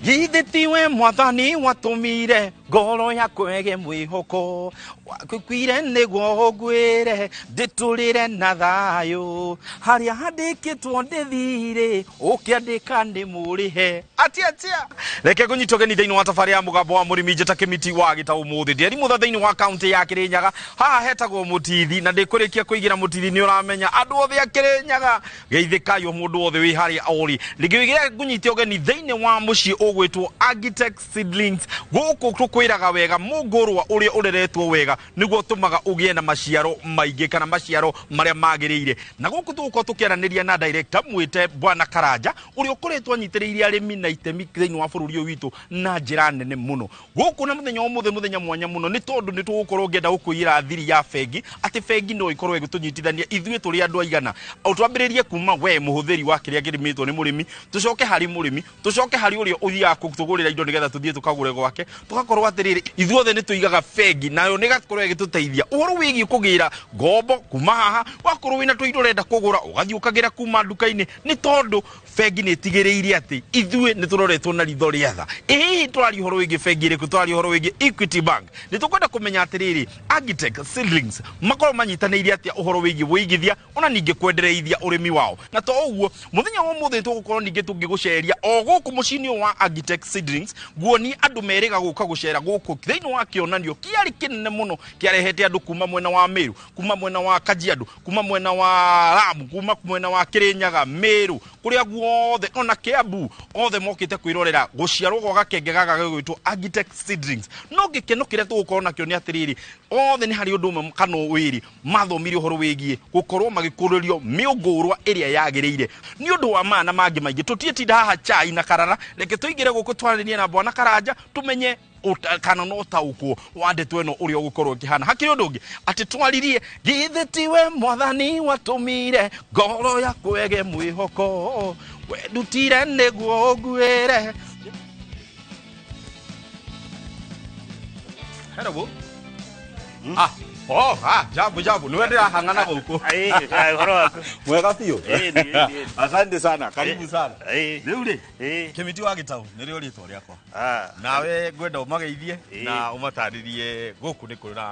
githĩ tiwe mwathani watũmire ngoro yakwa ĩgĩe mwĩhoko wakwĩire nĩguo ngwĩre ndĩtũrĩre na thayũ harĩa handĩkĩtwo ndĩthire ũkĩandĩka nĩ mũrĩhe atia reke kũnyita ũgeni thĩinĩ wa tabarĩra ya mũgambo wa mũrĩmi njĩta kĩmiti wa gĩtaũ mũthĩ ndĩari mũtha thĩinĩ wa kaunti ya Kĩrĩnyaga haha hetagwo Mũtithi na ndĩkũrĩkia kũigĩra Mũtithi nĩ ũramenya andũ othe a Kĩrĩnyaga geithĩkaywo mũndũ wothe wĩ harĩa ori rĩngĩ kũnyita ũgeni thĩinĩ wa mũciĩ ũgwĩtwo Agitech Seedlings gũkũ tũkwĩraga wega mũngũrwa ũrĩa ũreretwo wega nĩguo tũmaga ũgĩe na maciaro maingĩ kana maciaro marĩa magĩrĩire na gũkũ tũgũkorwo tũkĩaranĩria na director mwĩte Bwana Karanja ũrĩa ũkoretwo anyitĩrĩire arĩmi na itemi thĩinĩ wa bũrũri ũyũ witũ na njĩra nene mũno gũkũ na mũthenya ũmũthĩ mũthenya mwanya mũno nĩ tondũ nĩ tũgũkorwo ngenda gũkũira thiri ya bengi atĩ bengi no ikorwo ĩgĩtũnyitithania ithuĩ tũrĩ andũ aigana twambĩrĩrie kuma we mũhũthĩri wa kĩrĩa kĩrĩmĩtwo nĩ mũrĩmi tũcoke harĩ mũrĩmi tũcoke harĩ ũrĩa ũthiaga kũgũrĩra indo nĩgetha tũthiĩ tũkagũre gwake tũgakorwo atĩrĩrĩ ithuothe nĩ tũigaga bengi nayo nĩgakorwo ĩgĩtũteithia ũhoro wĩgiĩ kũgĩra ngombo kuma haha wakorwo wĩna tũindo ũrenda kũgũra ũgathiĩ ũkagĩra kuma nduka-inĩ nĩ tondũ bengi nĩ ĩtigĩrĩire atĩ ithuĩ nĩ tũroretwo na ritho rĩa tha ĩhihi tũraria ũhoro wĩgiĩ bengi ĩrĩkũ tũraria ũhoro wĩgiĩ Equity Bank nĩ tũkwenda kũmenya atĩrĩrĩ Agitech Seedlings makorwo manyitanĩire atĩa ũhoro wĩgiĩ wĩigithia ona ningĩ kwendereithia ũrĩmi wao na to ũguo mũthenya wa ũmũthĩ tũgũkorwo ningĩ tũngĩgũceria o gũkũ mũciĩ-inĩ wa Agitech Seedlings guonia andũ merĩga gũka gũcera gũkũ thĩinĩ wa kĩonanio kĩarĩ kĩnene mũno kĩarehete andũ kuma mwena wa Meru kuma mwena wa Kajiado kuma mwena wa Lamu kuma mwena wa Kĩrĩnyaga Meru kũrĩa guothe ona Kiambu othe mokĩte kwĩrorera gũciarwo gwa gakenge gaka gĩgwĩtwo Agitech Seedlings no gĩkeno kĩrĩa tũgũkorwo nakĩo nĩ atĩrĩrĩ othe nĩ harĩ ũndũ ũmwe kana wĩrĩ mathomire ũhoro wĩgiĩ gũkorwo magĩkũrĩrio mĩũngũrwa ĩrĩa yagĩrĩire nĩ ũndũ wa mana mangĩ maingĩ tũtiĩtinda haha chai na karara reke tũingĩre gũkũ twaranĩrie na Bwana Karanja tũmenye kana no taũkwo wa ndeto ĩno ũrĩa ũgũkorwo ũkĩhana hakĩrĩ ũndũ ũngĩ atĩ twaririe githĩ tiwe mwathani watũmire ngoro yakwa ĩgĩe mwĩhoko wendutire nĩguo ngwĩre hello jambo niwe ndirahang'ana gũkũ horo waku mwega biũ asante sana karibu sana rĩu rĩ kĩmiti wa gĩtaũ nĩrĩo rĩtwa rĩakwa nawe ngwenda ũmageithie na ũmatarĩrie gũkũ nĩ kũrĩ na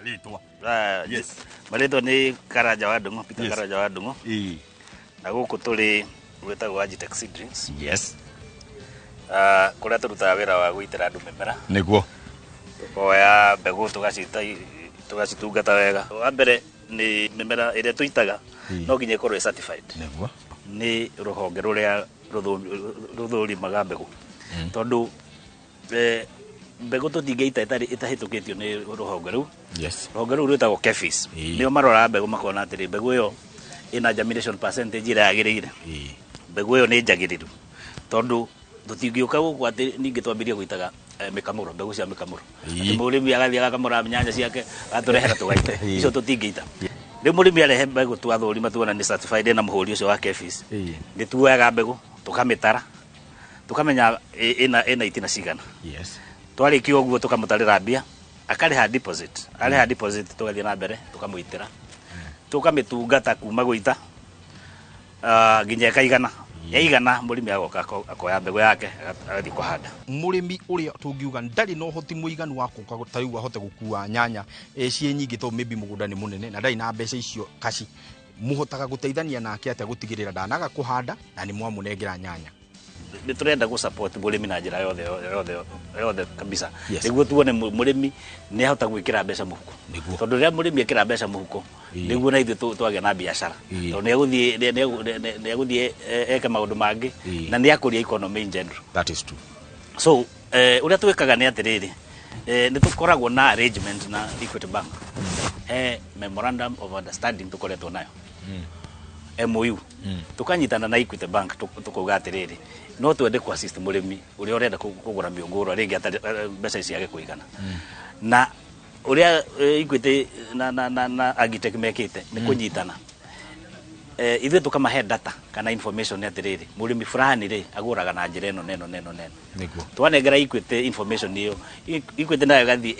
rĩtwa yes marĩtwa nĩ Karanja wa Ndung'u Peter Karanja wa Ndung'u na gũkũ tũrĩ gwĩtagwo Agitech Seedlings yes kũrĩa tũrutaga wĩra wa gũitĩra andũ mĩmera nĩguo tũkoya mbegũ tũgacitungata wega wa mbere nĩ mĩmera ĩrĩa tũitaga no nginya ĩkorwo ĩ certified nĩguo nĩ rũhonge rũrĩa rũthũrimaga mbegũ tondũ mbegũ tũtingĩita ĩtahĩtũkĩtio nĩ rũhonge rũu rũhonge rũu rwĩtagwo KEPHIS nĩo maroraga mbegũ makona atĩrĩ mbegũ ĩyo ĩna germination percentage ĩrĩa yagĩrĩire mbegũ ĩyo nĩ njagĩrĩru tondũ tũtingĩũka gũkũ atĩ ningĩ twambĩrĩrie gũitaga mĩkamũro mbegũ cia mĩkamũro atĩ mũrĩmi agathiĩ agakamũra nyanya ciake agatũrehera tũgaite icio tũtingĩita rĩu mũrĩmi arehe mbegũ twathũrima tuona nĩ certified na mũhũri ũcio wa KEPHIS nĩ tuoyaga mbegũ tũkamĩtara tũkamenya ĩna itina cigana twarĩkia ũguo tũkamũtarĩra mbia akarĩha deposit arĩha deposit tũgathiĩ na mbere tũkamũitĩra tũkamĩtungata kuma gũita nginya ĩkaigana yaigana mũrĩmi agoka akoya mbegũ yake agathiĩ kũhanda mũrĩmi ũrĩa tũngiuga ndarĩ na ũhoti mũiganu wa kũka tarĩu ahote gũkua nyanya ciĩ nyingĩ tondũ maybe mũgũnda nĩ mũnene na ndarĩ na mbeca icio kaci mũhotaga gũteithania nake atĩa gũtigĩrĩra ndanaga kũhanda na nĩ mwamũnengera nyanya nĩ tũrenda gũ support mũrĩmi na njĩra yothe kabisa nĩguo tuone mũrĩmi nĩ ahota gwĩkĩra mbeca mũhuko tondũ rĩrĩa mũrĩmi ekĩra mbeca mũhuko nĩguo na ithuĩ twagĩa na biacara tondũ nĩ egũthiĩ eke maũndũ mangĩ na nĩ akũria economy in general. That is true. So ũrĩa twĩkaga nĩ atĩrĩrĩ nĩ tũkoragwo na arrangement na Equity Bank memorandum of understanding tũkoretwo nayo MOU tukanyitana na Equity Bank tukauga atĩrĩrĩ no twende ku assist mũrĩmi ũrĩa ũrenda kũgũra mĩũngũrwa rĩngĩ mbeca ici ciage kũigana na ũrĩa Equity na Agitech mekĩte nĩ kũnyitana ithuĩ tukamahe data kana information atĩrĩrĩ mũrĩmi fulani rĩ agũraga na njĩra ĩno neno nĩguo twanengera Equity information ĩyo Equity nayo ĩgathiĩ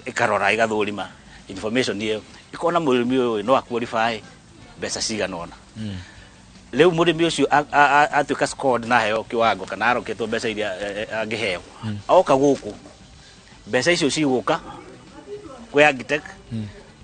ĩkarora ĩgathũrima information ĩyo ikona mũrĩmi ũyũ no aqualify mbeca cigana ona leo murimi ucio atuika squad na heo kiwango kana aroketwo mbeca iria angiheo oka guku mbeca icio ciguka kwi Agitech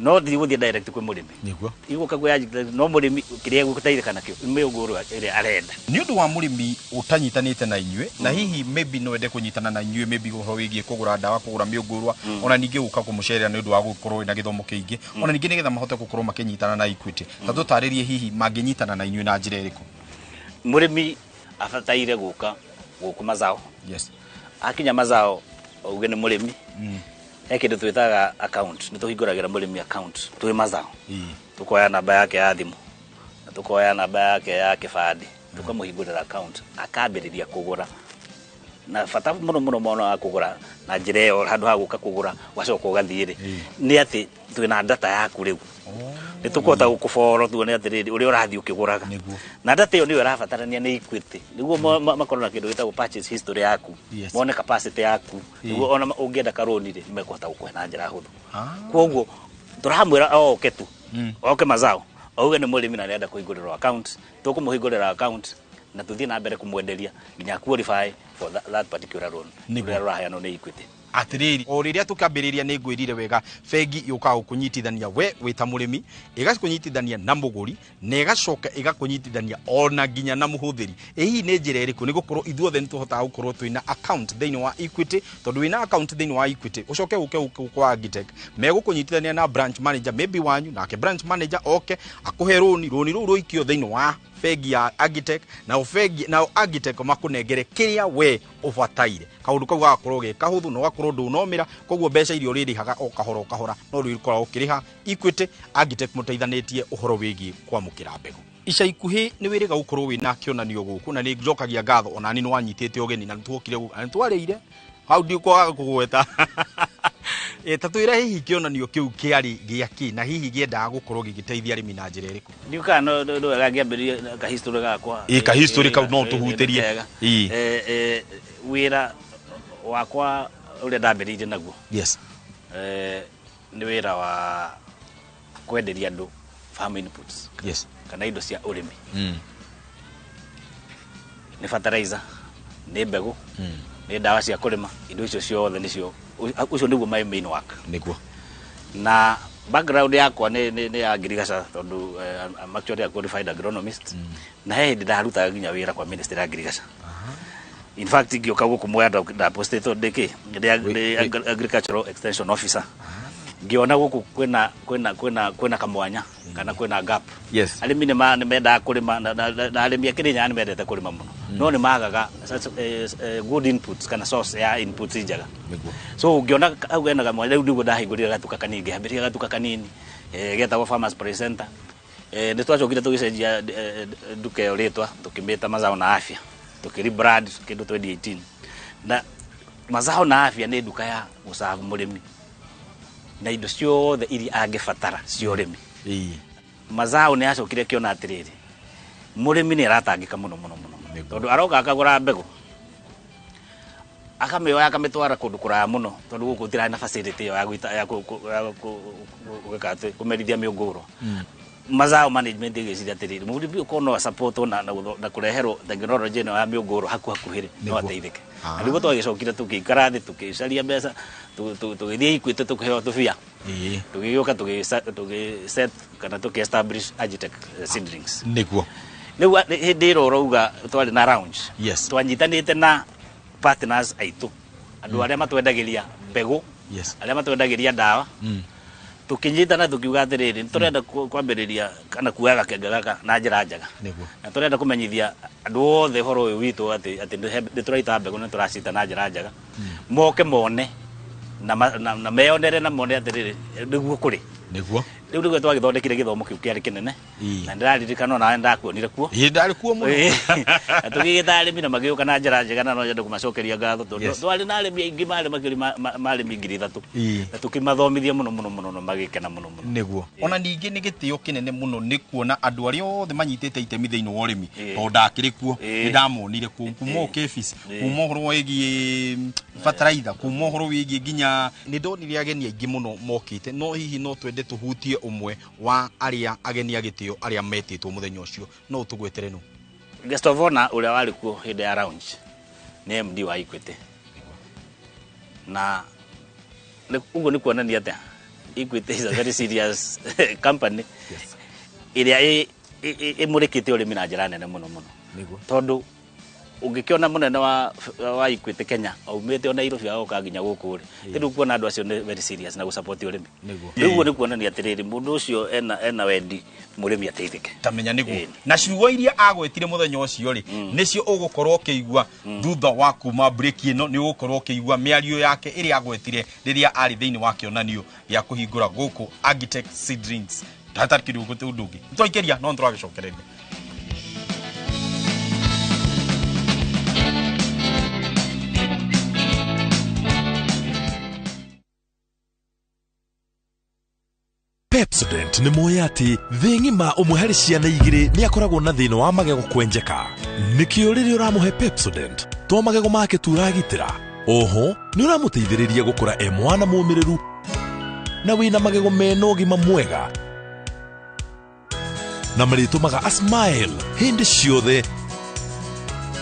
no thi guthie direct kwi murimi niguo iguka kwi Agitech no murimi kiria gutaithika nakio miunguru iria arenda ni undu wa murimi utanyitanite na inyue na hihi maybe no ende kunyitana na inyue maybe uhoro wigie kugura ndawa kugura miungurwa ona ningi uka kumucerera ni undu wa gukorwo na githomo kiingi ona ningi nigetha mahote gukorwo makinyitana na Equity ta tutaririe hihi manginyitana na inyue na njira iriku murimi afataire guku mazao yes akinya mazao uge ni murimi kindu twitaga account ni tuhinguragira murimi account twi mazao tukoya namba yake ya thimu na tukoya namba yake ya kibandi tukamuhingurira account akambiriria kugura na fata muno akugura na njira iyo handu ha guka kugura wacoka ugathiire ni ati twina data yaku riu ni tukota gukuforo tuone ati uri urathi ukiguraga na data iyo ni irabatarania ni Equity niguo makorwo na kindu gitagwo purchase history yaku mone capacity yaku niguo ona ungienda karoni ri nimekota gukwe na njira huthu koguo turamwira oke tu oke mazao auge ni murimi na arenda kuhingurira account tukumuhingurira account na tuthie na mbere kumwenderia nginya qualify for that particular loan niguo rahayano ni Equity atiriri o riria tukambiriria ni ngwirire wega fegi yuka kunyitithania we wita murimi igakunyitithania na muguri na igacoka igakunyitithania ona nginya na muhuthiri hihi ni njira iriku ni gukorwo ithuothe ni tuhota gukorwo twina account thiini wa Equity tondu wina account thiini wa Equity ucoke uke kwa Agitech megukunyitithania na branch manager maybe wanyu nake branch manager oke akuhe roni ru roikio thiini wa fegi ya Agitech na Agitech makunengere kiria we ubataire kaundu kau gakorwo ge kahuthu no gakorwo ndunomira koguo mbeca irio ririhaga o kahora no rikorwo ukiriha Equity Agitech muteithanitie uhoro wigi kwamukira mbegu ica ikuhi ni wiriga gukorwo wina kionanio guku na ni njokagia ngatho ona ni wanyitite ugeni na twokire twarire hau ndikwaga kugweta tatwira hihi kionanio kiu kiari giaki na hihi giendaga gukorwo gigiteithia arimi na njira iriku ndiuka no gagiambiria ka history gakwa ka history ka no tuhutirie wira wakwa ule ndambiririe naguo yes ni wira wa kwenderia andu farm inputs yes kana indo cia urimi ni fertilizer ni mbegu ni dawa cia kurima indo icio ciothe nicio ucio niguo my main work niguo na background yakwa ni ya agriculture tondu I'm actually a qualified agronomist na he ndaruta nginya wira kwa ministry ya agriculture in fact ngioka guku mwenda da postate ndiki ndi agricultural extension officer ngiona guku kwena kamwanya kana kwena gap yes alimi ni menda kurima na alimi akirinya ni mendete kurima muno no ni magaga good inputs kana source ya inputs njaga so ngiona au ena kamwanya ndio ndahingurira gatuka kanini hambiria gatuka kanini getagwo farmers presenter ndi twacokire tugicenjia duke uritwa tukimeta mazao na afya tukiribrand kindu 2018 na mazao na afya ni duka ya usavu murimi na indo ciothe iri angibatara cio urimi mazao ni acokire kiona atiriri murimi ni aratangika muno tondu aroka akagura mbegu akameoya akametwara kundu kuraya muno tondu guku tira na facility ya guita ya kumerithia miunguro mazao management igiciria atiriri murimi ukono support na kureherwo technology no ya miunguro hakuhiri no ateithike niguo twagicokire tukikara thi tukicaria mbeca tugithie Equity tukiheo tubia tugiuka tugiset kana tukiestablish Agitech seedlings niguo nigu hindi rorauga twari na lounge yes twanyitanite na partners aitu andu aria matwendagiria mbegu yes aria matwendagiria dawa tukinyitana tukiuga atiriri turenda kwambiriria kana kuaga kengega na njira njega niguo na turenda kumenyithia andu othe horo uyu witu ati ndi turaita mbegu na turacita na njira njega moke mone na meonere na mone atiriri niguo kuri niguo riu niguo twagithondekire githomo kiu kiari kinene na ndiraririkana na ndakuonire kuo ndari kuo muno tugigita arimi na magiuka na njira njega na no nyende kumacokeria ngatho tondu twari na arimi aingi marimi ngiri 3 na tukimathomithia muno no magikena muno niguo ona ningi ni gitio kinene muno ni kuona andu aria othe manyitite itemi thiini wa urimi to ndakiri kuo ni ndamonire kuma office kuma horo wigi fertilizer kuma horo wigi nginya ni ndonire ageni aingi muno mokite no hihi no twende tuhutie turie umwe wa aria ageni agitio aria metitwo muthenya ucio no utugwetere no guest of honor uria wari ku hinde ya lounge ni MD wa Equity na ugo ni kuonania ata Equity is a very serious company iria imurikite urimi na njira nene muno tondu ungikiona munene wa Equity Kenya aumete ona Nairobi agoka nginya guku ri tindu kuona andu acio very serious na gusupport urimi niguo ni kuonania atiriri mundu ucio ena wendi murimi ateithike tamenya niguo na ciugo iria agwetire muthenya ucio ri nicio ugukorwo kiigua thutha wa kuma break ino ni ugukorwo kiigua miario yake iria agwetire riria ari thiini wa kionanio ya kuhingura guku Agitech Seedlings tata kidogo tundugi twaikeria no ndiragicokereria Pepsodent ni moyati thingi ma umwe hari ciana igiri ni akoragwo na thina wa magego kwenjeka nikio riri uramuhe Pepsodent to magego make turagitira oho ni uramuteithiriria gukura mwana mumiriru na wina magego mena ugima mwega na maritumaga a smile hindi ciothe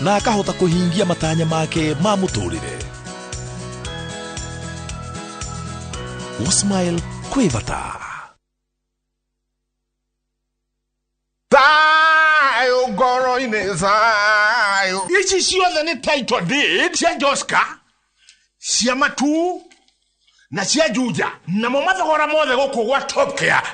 na akahota kuhingia matanya make ma muturire o smile kwivata Zayo goro ine zayo. Ichi ciothe ni title deed cia Joska, cia Matu na cia Juja na momathogora mothe guku gwa Top Care.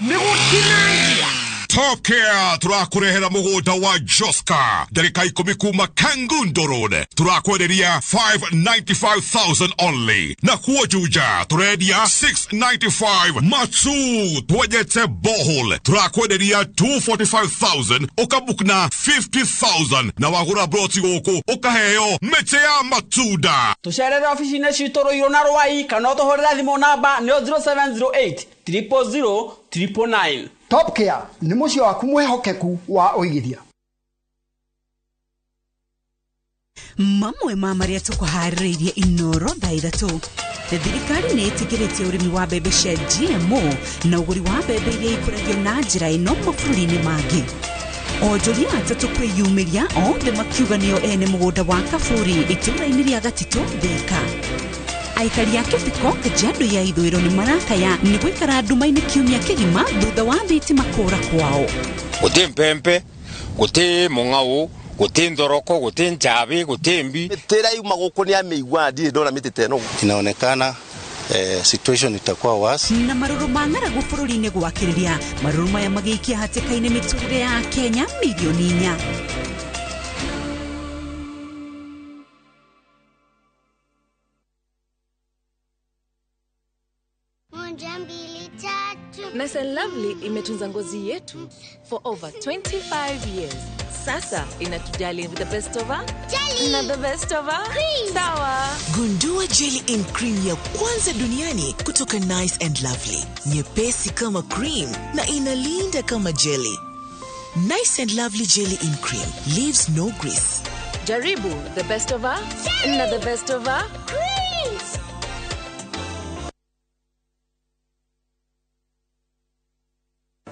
Ni gutinangia Top Care turakurehera mugunda wa Joska ndarika 10 kuma Kangundo Road turakwenderia 595,000 only na kuo Juja turendia 695 Matu twejete bohol turakwenderia 245,000 ukabukna 50,000 na wagura broti guku ukaheo mete ya matunda tucerere office-ini citå iro na rwai kana tuhorera thimo namba ni 0708 000 999. Top Care ni mucio waku mwehokeku wa uigithia. Mamwe ma maria tukuhaririirie inoro thaithatu thirikari ni itigiritie urimi wa mbembe cia GMO na uguri wa mbembe iria ikuragio na njira ino mabũrũri-inĩ mangĩ onjoria atatu kwiyumiria othe makiuga nio ene mugunda wa Kaburi itũra-inĩ rĩa Gatitũ Thika aikari ya Kibiko Kajiado ya ithũĩro ni marakaya ni gwikara nduma-inĩ kiumia kĩgima thutha wa thitima kũra kwao guti mpempe guti mung'au guti ndoroko guti njabi guti mbi tera yuma guku ni ameigwa ndire ndona mitete no inaonekana situation itakuwa wasi na maruru mang'aragu bũrũri-inĩ gwakĩrĩria maruru maya magĩikia hatĩka-inĩ mĩtũrĩre ya Kenya milioni 4 Nice and Lovely imetunza ngozi yetu for over 25 years. Sasa inatujali with the best of her jelly na the best of her cream. Sawa. Gundua jelly in cream ya kwanza duniani kutoka Nice and Lovely. Nyepesi kama cream na inalinda kama jelly. Nice and Lovely jelly in cream leaves no grease. Jaribu the best of her na the best of her cream.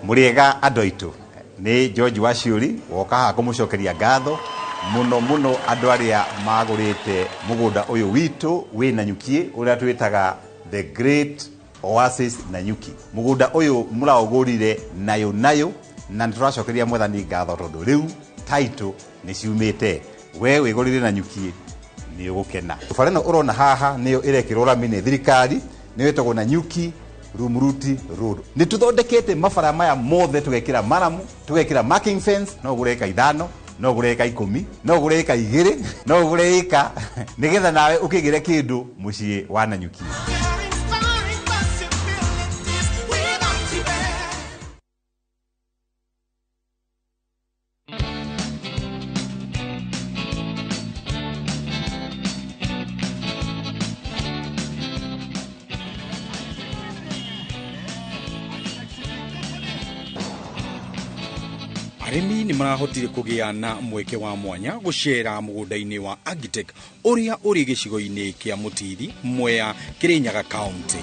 Muriega adoitu ni George Waciuri woka kumucokeria ngatho muno andu aria magurite mugunda uyu witu wi Nanyuki uria twitaga the Great Oasis Nanyuki mugunda uyu muraugurire nayo na turacokeria mwathani ngatho tondu riu title ni ciumite we wigurire Nanyuki ni ugukena tufareno urona haha niyo irekirwo rami ni thirikari ni wetagwo Nanyuki Rumuruti Road. Ni tuthondekete mabara maya mothe tugekira maramu, tugekira marking fence, no gureka 5, no gureka 10, no gureka 2, no gureka nigetha nawe ukigire kindu mucii wa Nanyuki. Arimi ni marahotire kugia na mweke wa mwanya gucera mugunda-ini wa Agitech uria uri gicigo-ini kia Mutithi Mwea Kirinyaga County.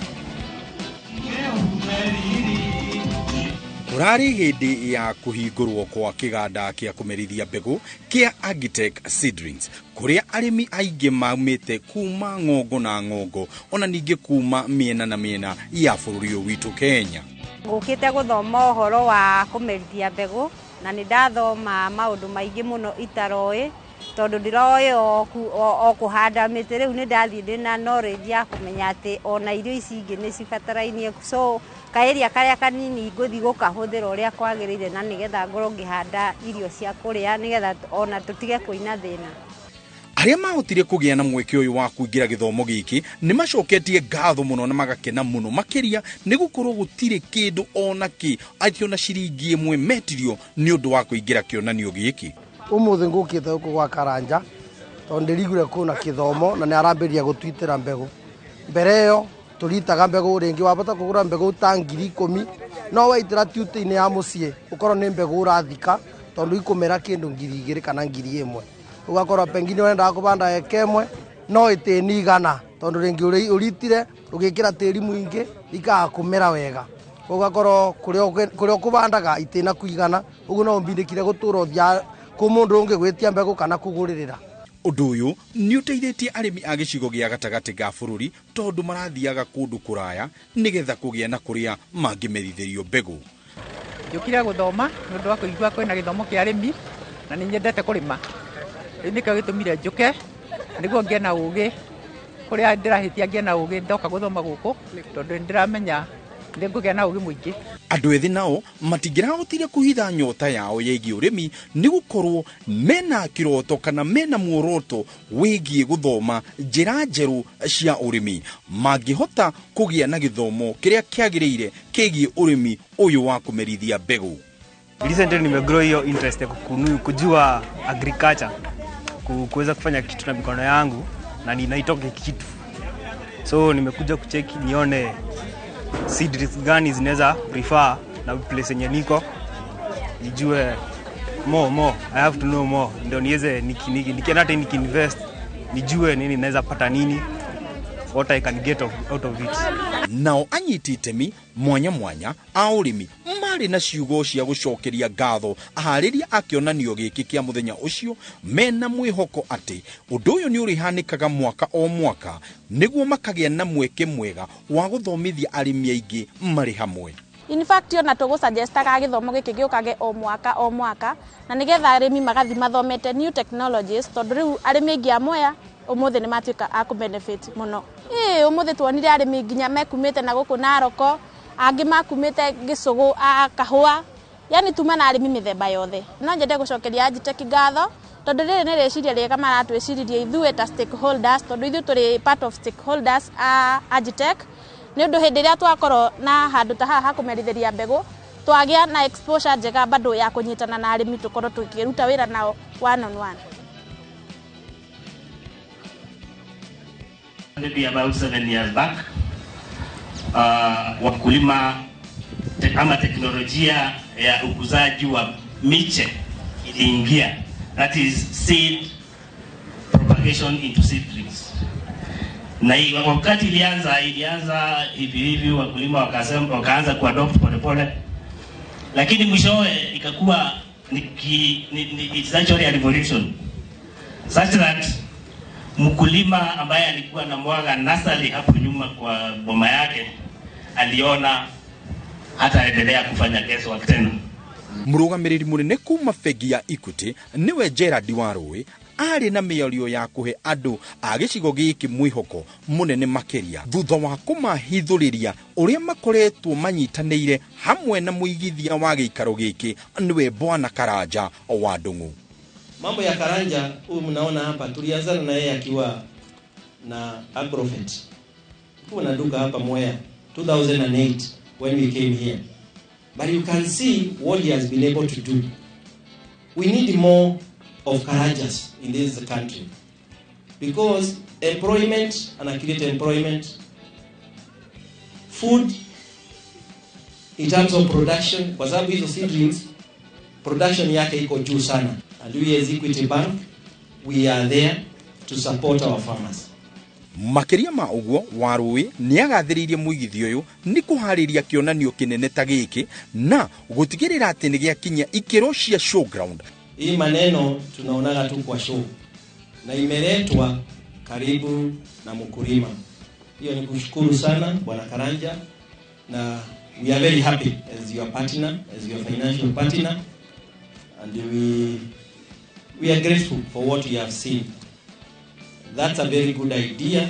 Kurari hindi ya kuhingurwo kwa kiganda kia kumerithia mbegu kia Agitech Seedlings kuria arimi aingi maumite kuma ngongo na ngongo ona ningi kuma miena na miena ya bururi witu Kenya. Ngukite guthoma uhoro wa kumerithia mbegu na ni ndathoma maundu maingi muno itaroi tondu ndiroi o kuhanda miti riu ni ndathii ndina knowledge ya kumenya ati ona irio ici ingi ni cibatarainie so kaeria karia kanini nguthi gukahuthira uria kwagirire na nigetha ngoro ngihanda irio cia kuria nigetha ona tutige kuina thina. Aria mahotire kugia na mweke uyu wa kuingira githomo giki ni macoketie ngatho muno na magakena muno makiria ni gukorwo gutire kindu ona ki atio na ciringi imwe metirio ni undu wa kuingira kionanio giki. Umuthi ngukite huko gwa Karanja tondu ndirigure kuna kithomo na ni arambiria gutwitira mbegu mbere yo turitaga mbegu ringi wabata kugura mbegu ta 10,000 no waitira tiuti-ini ya mucie ukorwo ni mbegu urathika tondu ikumera kindu 2,000 kana 1,000 ugakorwo pengine wenda kubanda ekemwe no itini igana tondu ringi uritire ugikira tiri mwingi ikaga kumera wega ugakorwo kurio kubandaga itina kuigana uguo no mbindikire gutura uthia ku mundu ungi gwitia mbegu kana kuguririra. Undu uyu ni uteithĩtie arĩmi a gĩcigo gĩa gatagatĩ ga bũrũri tondu marathiaga kundu kuraya nigetha kugia na kuria mangĩmerithirio mbegu. Njũkire guthoma nĩũndũ wa kũigua kwĩna gĩthomo kĩa arĩmi na nĩ nyendete kũrĩma. Nĩkĩo gĩtũmire njũke nĩguo ngĩe na ũũgĩ kũrĩa ndĩrahĩtia ngĩe na ũũgĩ ndoka guthoma gũkũ tondu ndĩramenya ndĩngũgĩa na ũũgĩ mũingĩ. Andũ ethĩ nao matingĩrahotire kuhitha nyota yao yegiĩ ũrĩmi nĩ gũkorwo mena kĩroto kana mena muoroto wĩgiĩ guthoma njĩra njerũ cia ũrĩmi mangĩhota kũgĩa na gĩthomo kĩrĩa kĩagĩrĩire kĩgiĩ ũrĩmi ũyũ wa kũmerithia mbegu. Recently nimegrow hiyo interest ya kujua agriculture, kuweza kufanya kitu na mikono yangu na ninaitoka kitu. So nimekuja kucheki nione seeds gani zinaweza prefer na place yenye niko nijue more I have to know more ndio niweze nikienda nikinvest nijue nini naweza pata nini what I can get out of it. Nao anyiti itemi mwanya mwanya a ũrĩmi marĩ na ciugo cia gũcokeria ngatho aharĩria a kĩonanio gĩkĩ kĩa mũthenya ũcio mena mwĩhoko atĩ ũndũ ũyũ nĩ ũrĩhanĩkaga mwaka o mwaka nĩguo makagĩa na mweke mwega wa gũthomithia arĩmi aingĩ marĩ hamwe. In fact ona tugusuggestaga githomo giki giukage o mwaka na nigetha arĩmi magathi mathomete new technologies tondu riu arĩmi aingĩ amoya umuthi ni matuika a ku benefit muno. Umuthi tuonire arĩmi nginya mekumite na guku Naroko angi makumite Gĩcũgũ a kahua yani tuma na arĩmi mithemba yothe. No nyende gucokeria Agitech ngatho tondu riri ni riciria riega maratwiciririe ithuĩ ta stakeholders tondu ithuĩ turi part of stakeholders a Agitech ni undu hindi ria twakorwo na handu ta haha kumerithiria mbegu twagia na exposure njega bado ya kunyitana na arĩmi tukorwo tukiruta wira nao one on one. Maybe about 7 years back, wakulima ama teknolojia ya ukuzaji wa miche iliingia, that is seed propagation into seedlings. Na wakati ilianza hivi wakulima wakaanza kuadopt pole, lakini mwishowe ikakuwa it's actually a revolution such that mkulima ambaye alikuwa na mwaga nasali hapo nyuma kwa boma yake aliona hata endelea kufanya guesswork tena. Mũrũgamĩrĩri mũnene kuma bengi ya Equity niwe Gerard Warũĩ ari na mĩario ya kuhe andũ a gĩcigo gĩkĩ mwĩhoko mũnene makĩria thutha wa kũmahithũrĩria ũrĩa makoretwo manyitanĩire hamwe na mũigithia wa gĩikaro gĩkĩ niwe Bwana Karanja wa Ndung'u. Mambo ya Karanja huyu mnaona hapa tulianzana na yeye akiwa na Agrofert. Kuna duka hapa Mwea 2008 when we came here. But you can see what he has been able to do. We need more of Karanjas in this country. Because employment and accurate employment, food in terms of production, kwa sababu hizo seedlings production yake iko juu sana. And we as Equity Bank, we are there to support our farmers. Makiria ma uguo Warui ni agathiririe muigithio uyu ni kuhariria kionanio kinene ta giki na gutigirira ati ni giakinya ikero cia showground. Hii maneno tunaonaga tu kwa show na imeletwa karibu na mkulima. Hiyo ni kushukuru sana Bwana Karanja, na we are very happy as your partner, as your financial partner, and we are grateful for what you have seen. That's a very good idea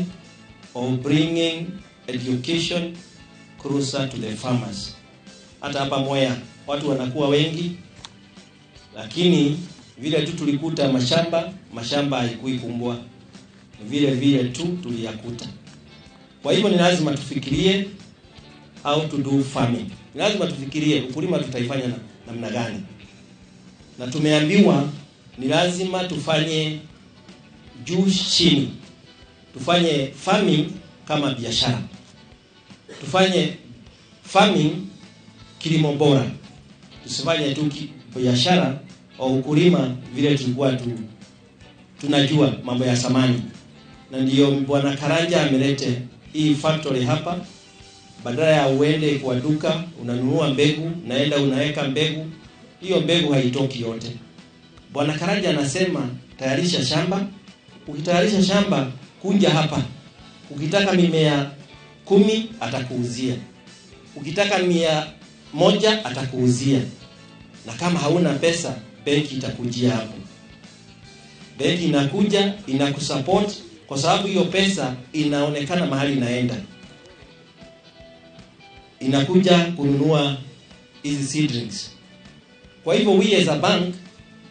of bringing education closer to the farmers. Hata hapa Mwea watu wanakuwa wengi, lakini vile tu tulikuta mashamba haikui kumbwa, vile tu tuliyakuta. Kwa hivyo ni lazima tufikirie how to do farming. Ni lazima tufikirie ukulima tutaifanya namna gani. Na tumeambiwa ni lazima tufanye juu chini. Tufanye farming kama biashara. Tufanye farming kilimo bora. Tusifanye tu biashara au ukulima vile tulikuwa tunajua mambo ya zamani. Na ndio Bwana Karanja amelete hii factory hapa. Badala ya uende kwa duka unanunua mbegu, naenda unaweka mbegu, hiyo mbegu haitoki yote. Bwana Karanja anasema tayarisha shamba. Ukitayarisha shamba kunja hapa. Ukitaka mimea 10 atakuuzia. Ukitaka 100 atakuuzia. Na kama hauna pesa, benki itakujia hapo. Benki inakuja inakusupport kwa sababu hiyo pesa inaonekana mahali inaenda. Inakuja kununua hizi seedlings. Kwa hivyo we as a bank,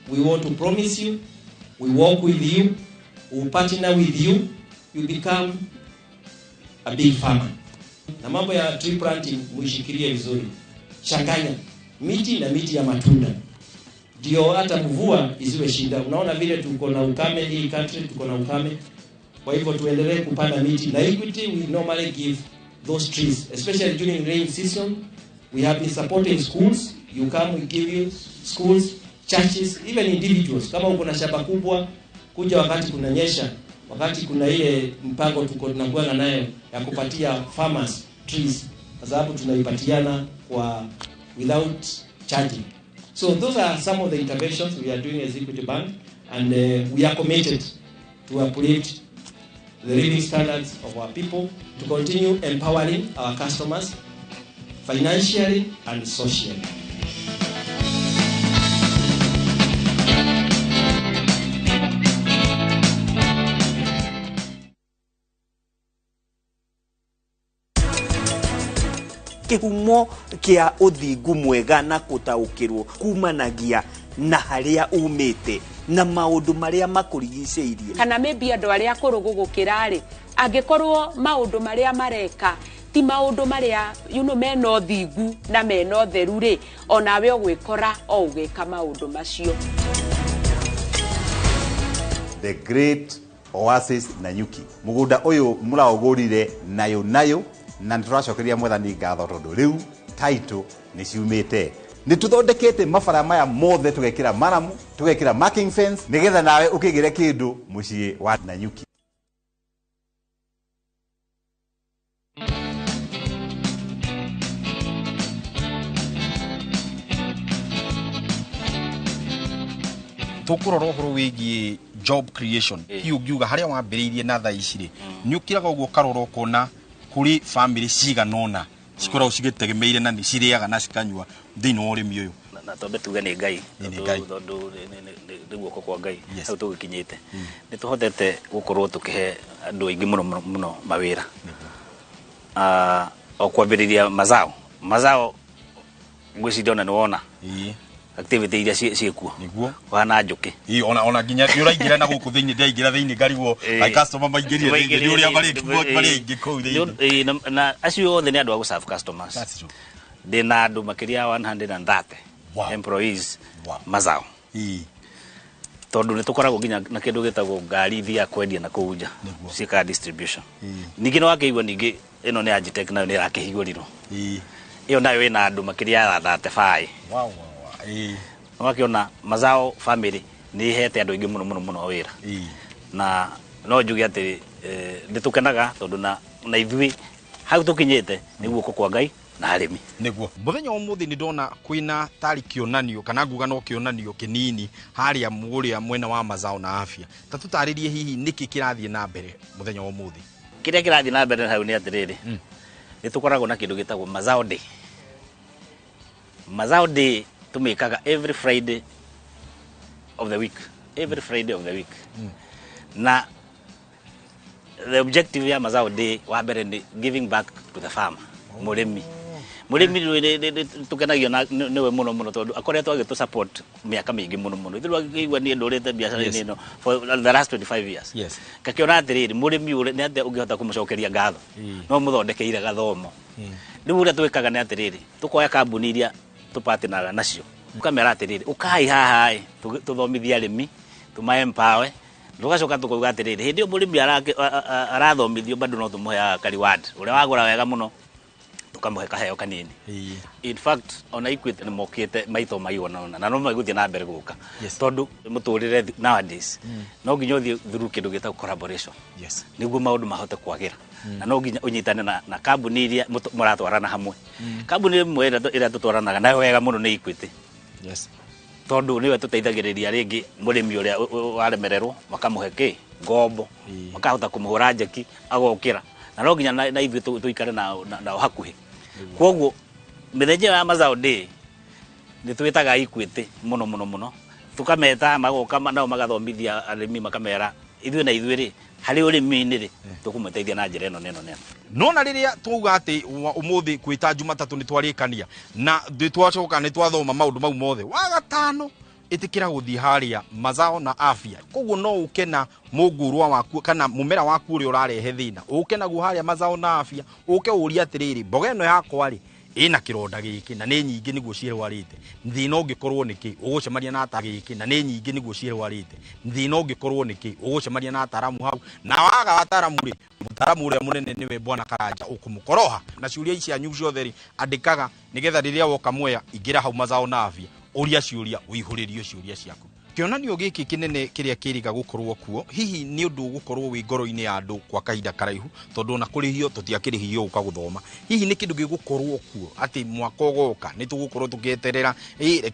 we want to promise you, we work with you, we partner with you, you become a big farmer. Na mambo ya tree planting muishikilie vizuri. Changanya miti na miti ya matunda. Ndio hata mvua isiwe shida. Unaona vile tuko na ukame hii country, tuko na ukame. Kwa hivyo tuendelee kupanda miti. Na Equity we normally give those trees, especially during rain season. We have been supporting schools. You come, we give you schools, churches, even individuals. Kama uko na shamba kubwa, kuja wakati kunanyesha, wakati kuna ile mpango tunakuwa nayo ya kupatia farmers trees, kwa sababu tunaipatiana kwa without charging. So those are some of the interventions we are doing as Equity Bank, and we are committed to uplift the living standards of our people, to continue empowering our customers financially and socially. Kihumo kia uthingu mwega na gutaukirwo kumanagia na haria umite na maundu maria makurigiceirie, kana maybe andu aria kurugugukira ri angikorwo maundu maria mareka ti maundu maria mena uthingu na mena utheru ri, onawe ugwikora o ugika maundu macio. The Great Oasis Nanyuki, mugunda uyu muraugurire nayo na turacokeria mwathani ngatho tondu riu title ni ciumite. Ni tuthondekete mabara maya mothe tugekira maramu, tugekira marking fence, nigetha nawe ukigire kindu mucii wa Nanyuki. tukurora uhoro wigie job creation hiyo giuga haria wambiriirie na thaa ici ri ni ukiraga uguo karora ukona kuri family ciganona cikoragwo cigitegemeire na ni ciriaga na cikanyua thiini wa urimi uyu na tombe tuge ni ngai tondu ni guoko kwa ngai au tugikinyite ni tuhotete gukorwo tukihe andu aingi muno mawira o kwambiriria mazao ngwiciria ni wona activity iria ciekuo wana njuki ona nginya uraingira na guku thiini ndaingira thiini ngarigwo ai customer maingirire thiini uria bari ingiko thiini na acio othe ni andu a gu serve customers ndina andu makiria 130 employees mazao tondu ni tukoragwo nginya na kindu gitagwo ngari thia kwendia na kuunja cika distribution ningi no akeigwa ningi ino ni Agitech na ni rakihigurirwo iyo nayo ina andu makiria 35 wakiona mazao family ni hete andu ingi muno wira na no njuge ati nditukenaga tondu na ithui hau tukinyite niguo kwa Ngai na arimi niguo muthenya umuthi ni ndona kwina tari kionanio kana nguga no kionanio kinini haria muguria mwena wa mazao na afya ta tutaririe hihi niki kirathie na mbere muthenya umuthi kiria kirathie na mbere hau ni atiriri ni tukoragwo na kindu gitagwo mazao day. Mazao day tumikaga every Friday of the week, na the objective ya mazao day wa mbere ni giving back to the farmer, murimi tukenagio na niwe muno tondu akoretwo agitu support miaka mingi muno ithu igwa ni ndorete biashara ino for the last 25 years. Yes. Kakiona atiriri murimi uri ni atia ungihota kumucokeria ngatho no muthondekeire gathomo riu uria twikaga ni atiriri tukoya kambuni iria tupatinaga nacio tukamera atiriri ukai haha tuthomithia arimi tumaempower tugacoka tukuga atiriri hindi murimi arathomithio bado no tumuhe kariward uria wagura wega muno tukamuhe kaheo kanini. In fact ona Equity ni mokite maito maiona na no maiguthie na mbere guka tondu muturire nowadays no nginya uthie through kindu gita collaboration niguo maundu mahote kwagira na no nginya unyitane na kambuni iria muratwarana hamwe. Kambuni imwe ira tutwaranaga nayo wega muno ni Equity tondu niwe tuteithagiriria ringi murimi uria waremererwo makamuhe ngombo makahota kumuhura njeki agokira na no nginya na ithuĩ tuikare na hakuhi. Koguo mithenya ya mazao day ni twitaga Equity muno tukameta magoka nao magathomithia arimi makamera ithuĩ na ithuĩ ri hari urimi-ini ri tukumuteithia na njira ino neno nona riria tuga ati umuthi kwita Jumatatu ni twarikania na twacoka ni twathoma maundu mau mothe wa gatano itikira guthii haria mazao na afya. Koguo no ukena mungurwa waku kana mumera waku uri urarehe thina ukena gu haria mazao na afya uke uria atiriri mboga ino yakwa ri ina kironda giki na ni nyingi niguo ciirwarite thina ungikorwo niki ugucemania na ata giki na ni nyingi niguo ciirwarite thina ungikorwo niki ugucemania na ataramu hau na waga ataramu ri mutaramu uria munene niwe Bwana Karanja ukumukoroha na ciuria ici anyu ciothe ri andikaga nigetha riria woka Mwea ingira hau mazao na afya uria ciuria uihuririo ciuria ciaku. Kionanio giki kinene kiria kiriga gukorwo kuo hihi ni undu gukorwo wi ngoro-ini ya andu kwa kahinda karaihu tondu na kurihio tutiakirihio uka guthoma hihi ni kindu gigukorwo kuo ati mwaka ugoka ni tugukorwo tukieterera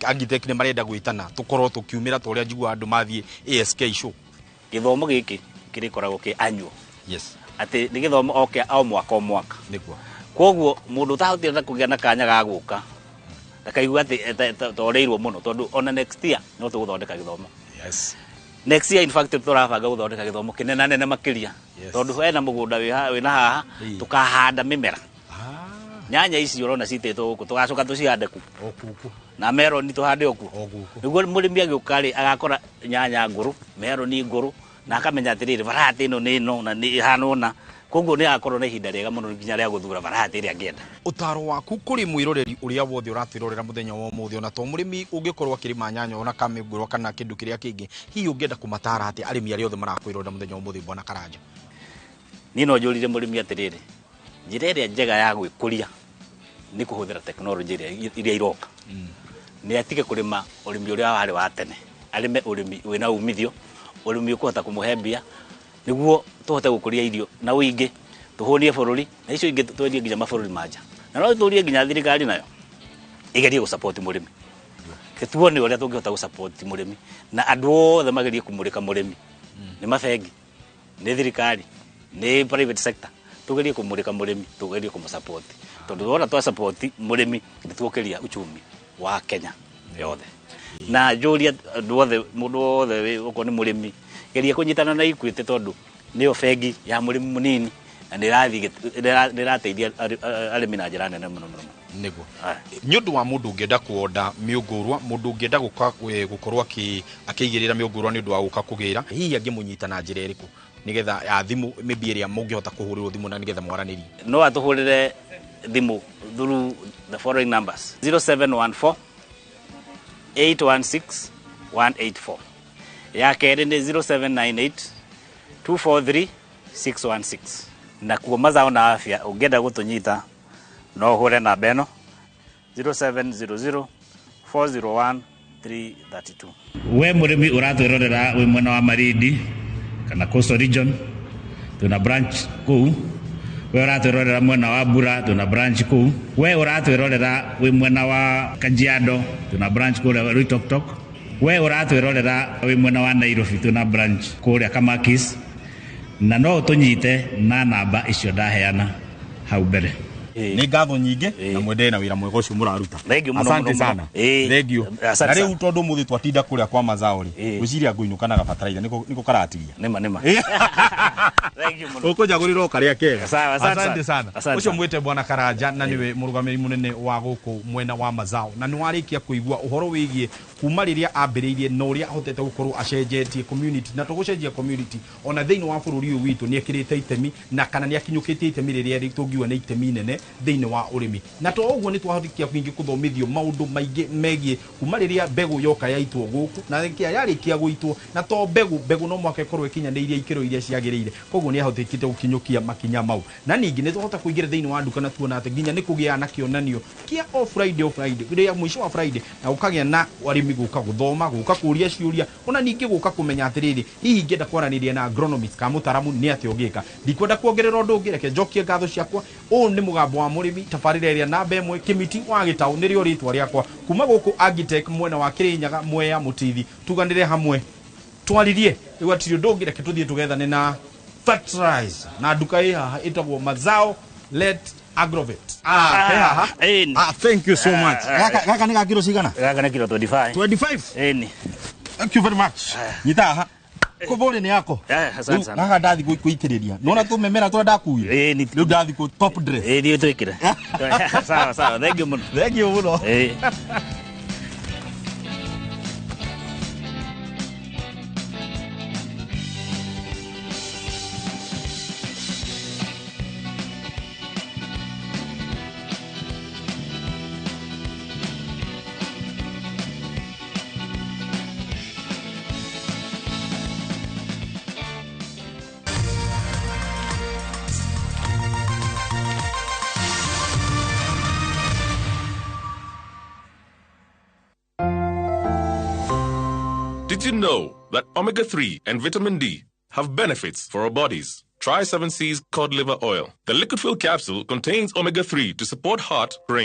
agitech ni marenda gwitana tukorwo tukiumira toria njigua andu mathie ASK show. Githomo giki kirikoragwo ki annual ati ni githomo oke au mwaka niguo koguo mundu utahotira kugia na kanya ga guka akaigua ati toreirwo muno tondu ona next year no tuguthondeka githomo. Next year in fact turabanga guthondeka githomo kinene makiria tondu wena mugunda wina haha tukahanda mimera nyanya ici urona cititwo guku tugacoka tucihande ku na meroni tuhande oku niguo murimi agiukari agakora nyanya nguru meroni nguru na akamenya atiriri varati ino ni ino na ni hanona koguo ni akorwo na ihinda riega muno nginya ria guthura varati iria angienda. Utaro waku kuri mwiroreri uria wothe uratwirorera muthenya wa umuthi ona to murimi ungikorwo akirima nyanya ona kamigurwa kana kindu kiria kingi hihi ungienda kumatara ati arimi aria othe marakwirorera muthenya wa umuthi Bwana Karanja ni no njurire murimi atiriri njira iria njega ya gwikuria ni kuhuthira teknolojia iria iroka ni atige kurima urimi uria wari wa tene arime urimi wina umithio urimi ukuhota kumuhe mbia niguo tuhote gukuria irio na uingi tuhunie bururi na icio ingi twendie nginya mabururi manja na no tuurie nginya thirikari nayo igerie gusupport murimi tuone uria tungihota gusupport murimi na andu othe magerie kumurika murimi ni mabengi ni thirikari ni private sector tugerie kumurika murimi tugerie kumusupport tondu wona twa support murimi ni tuokeria uchumi wa Kenya yothe na juria andu othe mundu othe uko ni murimi geria kunyitana na Equity tondu niyo bengi ya murimi munini na ndirateithia arimi na njira nene muno niguo nyundu wa mundu ungienda kuonda miungurwa mundu ungienda gukorwo akigirira miungurwa ni undu wa guka kugira hihi angimunyita na njira iriku nigetha ya thimu maybe iria mungihota kuhurirwo thimu na nigetha mwaranirie no atuhurire thimu through the following numbers 0714 816 184 ya kere ni 0798 243 616 na kuo mazao na afya ungienda gutunyita no hure na beno 0700 401 332. We murimi uratwirorera wi mwena wa Marindi kana Coastal Region tuna branch kuu. We uratwirorera mwena wa Bura, tuna branch kuu. We uratwirorera wi mwena wa Kajiado, tuna branch kuu ya Ritoktok. We uratwirorera wi mwena wa Nairobi, tuna branch kuu ya Kamakis. Na no utunyite na namba icio ndaheana hau mbere. Ni ngatho nyinge na mwende na wira mwega ucio muraruta. Asante sana. Thank you. Na riu tondu muthi twatinda kuria kwa mazao ri. Gwiciria nguinuka na gabataraitha niko karatiria. Nema. Thank you muno. Ukujagurira karia kega. Asante sana. Ucio mwite bwana Karanja na niwe murugamiri munene wa guku mwena wa mazao. Na niwarikia kuigua uhoro wigie kuma riria ambiriirie no ria hotete gukorwo acenjetie community na tugucenjia community ona thiini wa bururi uyu witu ni ekirite itemi na kana ni akinyukitie itemi riria ritungiwa ni itemi nene thiini wa urimi na to uguo ni twahotikia kwingi kuthomithio maundu maingi megie kuma riria mbegu yoka yaitwo guku na rikia yarikia guitwo na to mbegu no mwaka ikorwo ikinyaniirie ikiro iria ciagirire koguo ni ahotikite gukinyukia makinya mau na ningi ni tuhota kuingira thiini wa nduka na tuona ati nginya ni kugia na kionanio kia o Friday ya mwisho wa Friday na ukagia na warimi guka guthoma guka kuria ciuria ona ningi guka kumenya atiriri hihi ngenda kwaraniria na agronomist ka mutaramu ni ati ogika ndikwenda kuongerera undu ungireke njokie ngatho ciakwa u ni mugambo wa murimi tabarira iria namba 1 Kimiti wa Gitau nirio ritwa riakwa kuma guku Agitech mwena wa Kirinyaga Mwea Mutithi tuganire hamwe twaririe riu ati undu ungireke tuthie tugethane na fertilizer na duka hii haha itagwo Mazao Let Agrovet. Thank you so much. Gaka ni kilo cigana? Gaka ni kilo 25. 25? Thank you very much. Nyitaha. Kubore ni yako. Asante sana. Gaka ndathi kuitiriria. Nona tu memera tu ndakuire. Riu ndathi ku top dress. Ndio twikire. Sawa. Thank you muno. Thank you muno. Did you know that omega-3 and vitamin D have benefits for our bodies? Try 7C's cod liver oil. The liquid-filled capsule contains omega-3 to support heart, brain,